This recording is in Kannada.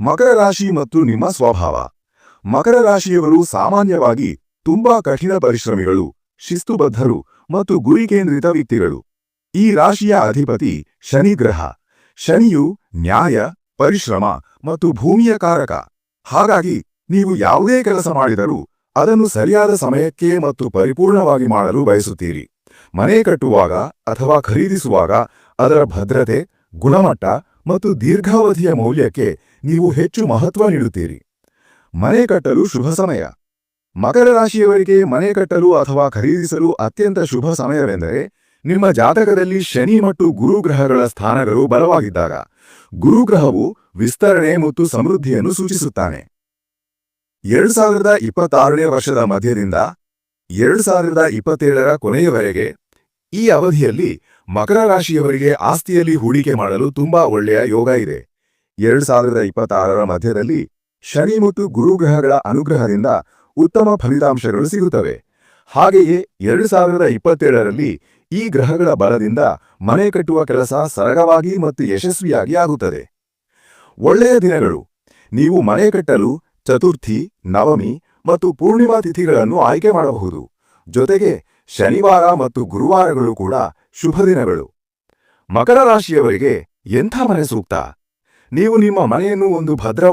ಮಕರ ರಾಶಿ ಮತ್ತು ನಿಮ್ಮ ಸ್ವಭಾವ. ಮಕರ ರಾಶಿಯವರು ಸಾಮಾನ್ಯವಾಗಿ ತುಂಬಾ ಕಠಿಣ ಪರಿಶ್ರಮಿಗಳು, ಶಿಸ್ತುಬದ್ಧರು ಮತ್ತು ಗುರಿ ಕೇಂದ್ರಿತ ವ್ಯಕ್ತಿಗಳು. ಈ ರಾಶಿಯ ಅಧಿಪತಿ ಶನಿ ಗ್ರಹ. ಶನಿಯು ನ್ಯಾಯ, ಪರಿಶ್ರಮ ಮತ್ತು ಭೂಮಿಯ ಕಾರಕ. ಹಾಗಾಗಿ ನೀವು ಯಾವುದೇ ಕೆಲಸ ಮಾಡಿದರೂ ಅದನ್ನು ಸರಿಯಾದ ಸಮಯಕ್ಕೆ ಮತ್ತು ಪರಿಪೂರ್ಣವಾಗಿ ಮಾಡಲು ಬಯಸುತ್ತೀರಿ. ಮನೆ ಕಟ್ಟುವಾಗ ಅಥವಾ ಖರೀದಿಸುವಾಗ ಅದರ ಭದ್ರತೆ, ಗುಣಮಟ್ಟ ಮತ್ತು ದೀರ್ಘಾವಧಿಯ ಮೌಲ್ಯಕ್ಕೆ ನೀವು ಹೆಚ್ಚು ಮಹತ್ವ ನೀಡುತ್ತೀರಿ. ಮನೆ ಕಟ್ಟಲು ಶುಭ ಸಮಯ. ಮಕರ ರಾಶಿಯವರಿಗೆ ಮನೆ ಕಟ್ಟಲು ಅಥವಾ ಖರೀದಿಸಲು ಅತ್ಯಂತ ಶುಭ ಸಮಯವೆಂದರೆ ನಿಮ್ಮ ಜಾತಕದಲ್ಲಿ ಶನಿ ಮತ್ತು ಗುರುಗ್ರಹಗಳ ಸ್ಥಾನಗಳು ಬಲವಾಗಿದ್ದಾಗ. ಗುರುಗ್ರಹವು ವಿಸ್ತರಣೆ ಮತ್ತು ಸಮೃದ್ಧಿಯನ್ನು ಸೂಚಿಸುತ್ತಾನೆ. 2026ನೇ ವರ್ಷದ ಮಧ್ಯದಿಂದ 2027ರ ಕೊನೆಯವರೆಗೆ ಈ ಅವಧಿಯಲ್ಲಿ ಮಕರ ರಾಶಿಯವರಿಗೆ ಆಸ್ತಿಯಲ್ಲಿ ಹೂಡಿಕೆ ಮಾಡಲು ತುಂಬಾ ಒಳ್ಳೆಯ ಯೋಗ ಇದೆ. 2026ರ ಮಧ್ಯದಲ್ಲಿ ಶನಿ ಮತ್ತು ಗುರುಗ್ರಹಗಳ ಅನುಗ್ರಹದಿಂದ ಉತ್ತಮ ಫಲಿತಾಂಶಗಳು ಸಿಗುತ್ತವೆ. ಹಾಗೆಯೇ 2027ರಲ್ಲಿ ಈ ಗ್ರಹಗಳ ಬಲದಿಂದ ಮನೆ ಕಟ್ಟುವ ಕೆಲಸ ಸರಳವಾಗಿ ಮತ್ತು ಯಶಸ್ವಿಯಾಗಿ ಆಗುತ್ತದೆ. ಒಳ್ಳೆಯ ದಿನಗಳು. ನೀವು ಮನೆ ಕಟ್ಟಲು ಚತುರ್ಥಿ, ನವಮಿ ಮತ್ತು ಪೂರ್ಣಿಮಾ ತಿಥಿಗಳನ್ನು ಆಯ್ಕೆ ಮಾಡಬಹುದು. ಜೊತೆಗೆ ಶನಿವಾರ ಮತ್ತು ಗುರುವಾರಗಳು ಕೂಡ ಶುಭ ದಿನಗಳು. ಮಕರ ರಾಶಿಯವರಿಗೆ ಎಂಥ ಮನೆ ಸೂಕ್ತ? ನೀವು ನಿಮ್ಮ ಮನೆಯನ್ನು ಒಂದು ಭದ್ರವಾದ